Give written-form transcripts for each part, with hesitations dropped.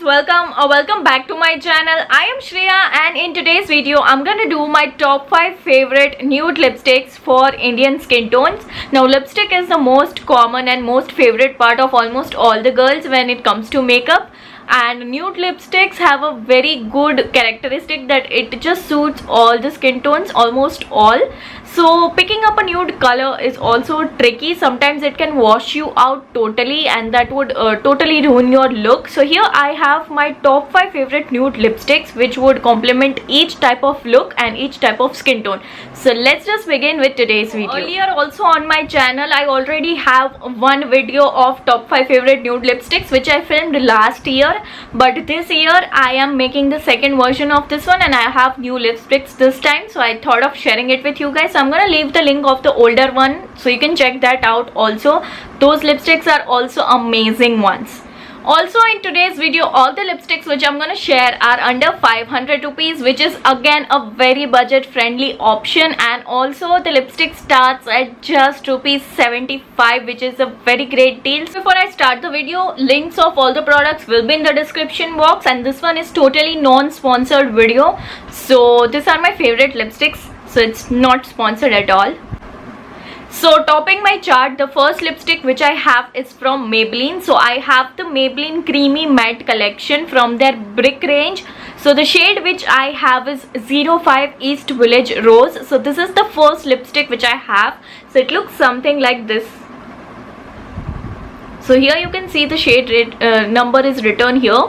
welcome back to my channel. I am Shreya, and in today's video I'm gonna do my top 5 favorite nude lipsticks for Indian skin tones. Now lipstick is the most common and most favorite part of almost all the girls when it comes to makeup, and nude lipsticks have a very good characteristic that it just suits all the skin tones, almost all. So picking up a nude color is also tricky. Sometimes it can wash you out totally, and that would totally ruin your look. So here I have my top 5 favorite nude lipsticks which would complement each type of look and each type of skin tone. So let's just begin with today's video. Earlier also on my channel I already have one video of top 5 favorite nude lipsticks which I filmed last year, but this year I am making the second version of this one and I have new lipsticks this time, so I thought of sharing it with you guys. So I'm gonna leave the link of the older one so you can check that out also. Those lipsticks are also amazing ones. Also in today's video, all the lipsticks which I'm gonna share are under 500 rupees, which is again a very budget friendly option, and also the lipstick starts at just rupees 75, which is a very great deal. Before I start the video, links of all the products will be in the description box, and this one is totally non-sponsored video. So these are my favorite lipsticks, so it's not sponsored at all. So topping my chart, the first lipstick which I have is from Maybelline. So I have the Maybelline Creamy Matte collection from their Brick range. So the shade which I have is 05 East Village Rose. So this is the first lipstick which I have. So it looks something like this. So here you can see the shade number is written here.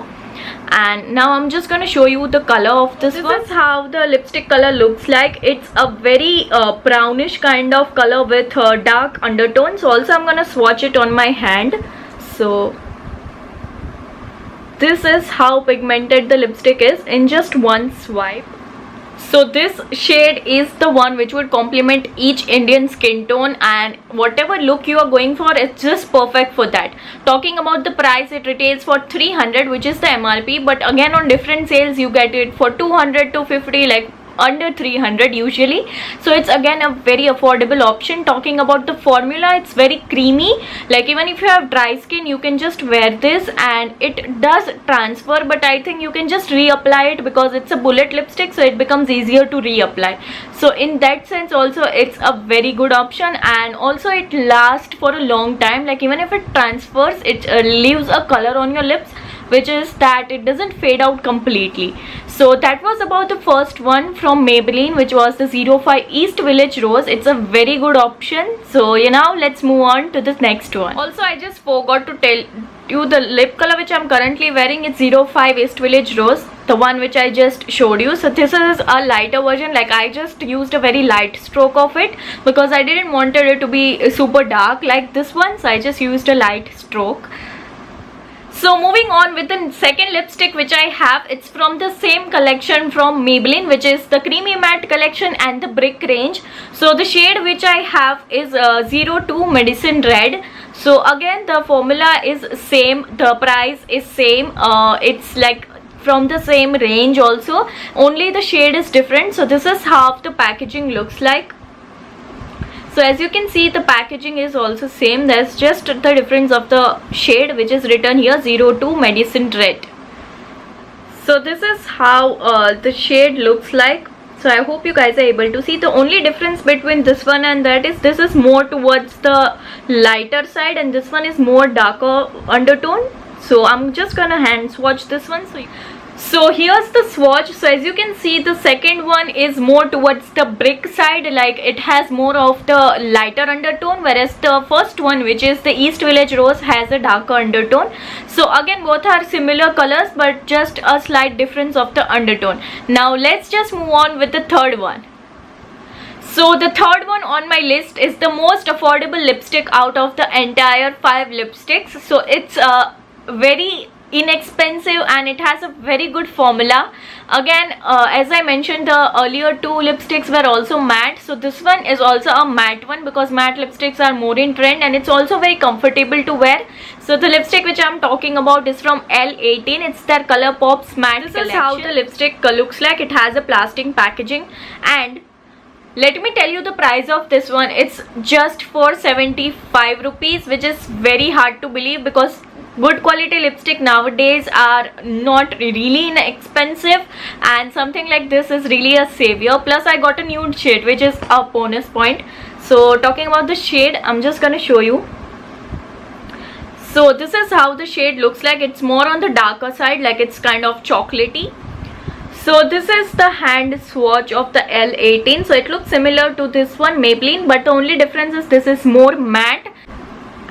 And now I'm just going to show you the color of this one. This is how the lipstick color looks like. It's a very brownish kind of color with dark undertones. Also I'm going to swatch it on my hand. So this is how pigmented the lipstick is in just one swipe. So this shade is the one which would complement each Indian skin tone, and whatever look you are going for, it's just perfect for that. Talking about the price, it retails for 300, which is the MRP, but again on different sales you get it for 200, 250, like under 300 usually. So it's again a very affordable option. Talking about the formula, it's very creamy. Like even if you have dry skin, you can just wear this and it does transfer, but I think you can just reapply it because it's a bullet lipstick, so it becomes easier to reapply. So in that sense also it's a very good option, and also it lasts for a long time. Like even if it transfers, it leaves a color on your lips, which is that it doesn't fade out completely. So that was about the first one from Maybelline, which was the 05 East Village Rose. It's a very good option. So now let's move on to the next one. Also I just forgot to tell you the lip color which I'm currently wearing. It's 05 East Village Rose, the one which I just showed you. So this is a lighter version. Like I just used a very light stroke of it because I didn't want it to be super dark like this one, so I just used a light stroke. So moving on with the second lipstick which I have, it's from the same collection from Maybelline, which is the Creamy Matte collection and the Brick range. So the shade which I have is 02 Medicine Red. So again the formula is same, the price is same, it's like from the same range also, only the shade is different. So this is how the packaging looks like. So as you can see, the packaging is also same. There's just the difference of the shade which is written here, 02 Medicine Red. So this is how the shade looks like. So I hope you guys are able to see. The only difference between this one and that is this is more towards the lighter side and this one is more darker undertone. So I'm just gonna hand swatch this one. So here's the swatch. So as you can see, the second one is more towards the brick side, like it has more of the lighter undertone, whereas the first one, which is the East Village Rose, has a darker undertone. So again both are similar colors but just a slight difference of the undertone. Now let's just move on with the third one. So the third one on my list is the most affordable lipstick out of the entire 5 lipsticks. So it's very inexpensive and it has a very good formula. Again as I mentioned, the earlier 2 lipsticks were also matte, so this one is also a matte one because matte lipsticks are more in trend and it's also very comfortable to wear. So the lipstick which I'm talking about is from L18. It's their Color Pops matte collection. This is how the lipstick looks like. It has a plastic packaging, and Let me tell you the price of this one. It's just for 75 rupees, which is very hard to believe because good quality lipstick nowadays are not really inexpensive, and something like this is really a savior. Plus I got a nude shade, which is a bonus point. So talking about the shade, I'm just gonna show you. So this is how the shade looks like. It's more on the darker side, like it's kind of chocolatey. So this is the hand swatch of the L18. So it looks similar to this one, Maybelline, but the only difference is this is more matte.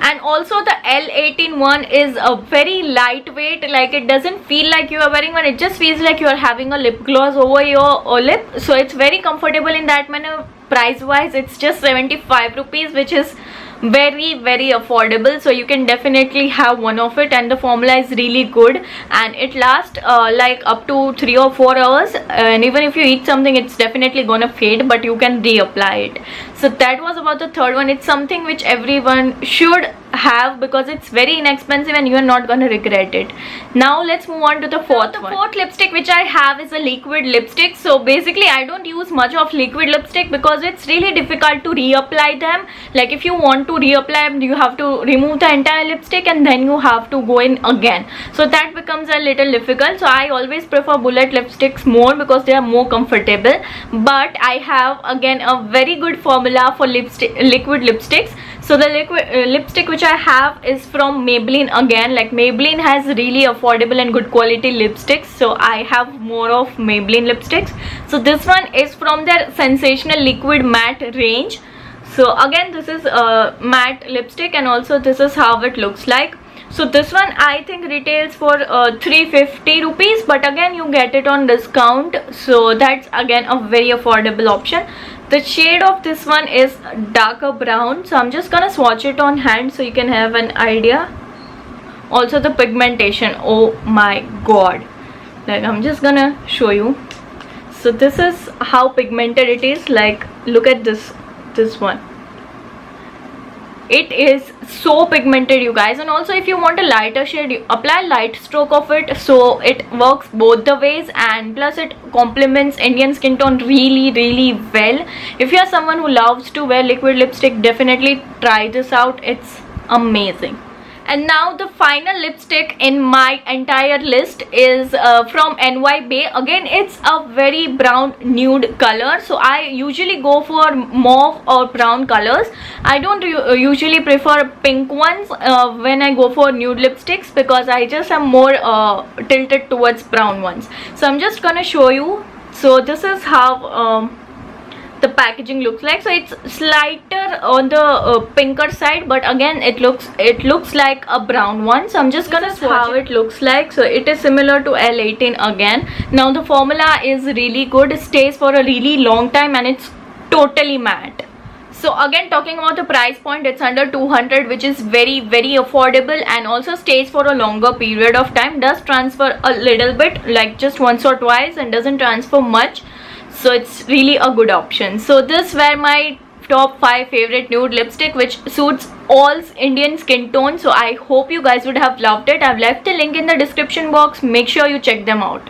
And also the L18 one is a very lightweight, like it doesn't feel like you are wearing one, it just feels like you are having a lip gloss over your lip. So it's very comfortable in that manner. Price wise, it's just 75 rupees, which is very affordable. So you can definitely have one of it, and the formula is really good, and it lasts like up to 3 or 4 hours, and even if you eat something, it's definitely gonna fade, but you can reapply it. So that was about the third one. It's something which everyone should have because it's very inexpensive and you're not gonna regret it. Now let's move on to the fourth one. The fourth lipstick which I have is a liquid lipstick. So basically I don't use much of liquid lipstick because it's really difficult to reapply them. Like if you want to reapply them, you have to remove the entire lipstick and then you have to go in again. So that becomes a little difficult. So I always prefer bullet lipsticks more because they are more comfortable. But I have again a very good formula for liquid lipsticks. So the liquid lipstick which I have is from Maybelline again. Like Maybelline has really affordable and good quality lipsticks, so I have more of Maybelline lipsticks. So this one is from their Sensational Liquid Matte range. So again this is a matte lipstick, and also this is how it looks like. So this one I think retails for 350 rupees, but again you get it on discount, so that's again a very affordable option. The shade of this one is darker brown, so I'm just gonna swatch it on hand so you can have an idea. Also the pigmentation, oh my god, like I'm just gonna show you. So this is how pigmented it is. Like look at this one, it is so pigmented you guys. And also if you want a lighter shade, you apply light stroke of it, so it works both the ways, and plus it complements Indian skin tone really well. If you are someone who loves to wear liquid lipstick, definitely try this out, it's amazing. And now the final lipstick in my entire list is from NY Bae. Again it's a very brown nude color, so I usually go for mauve or brown colors. I don't usually prefer pink ones when I go for nude lipsticks because I just am more tilted towards brown ones. So I'm just gonna show you. So this is how the packaging looks like. So it's slighter on the pinker side, but again it looks like a brown one. So I'm just gonna swatch how it looks like. So it is similar to L18 again. Now the formula is really good, it stays for a really long time, and it's totally matte. So again talking about the price point, it's under 200, which is very affordable, and also stays for a longer period of time. Does transfer a little bit, like just once or twice, and doesn't transfer much. So it's really a good option. So this were my top 5 favorite nude lipstick which suits all Indian skin tone. So I hope you guys would have loved it. I've left the link in the description box. Make sure you check them out.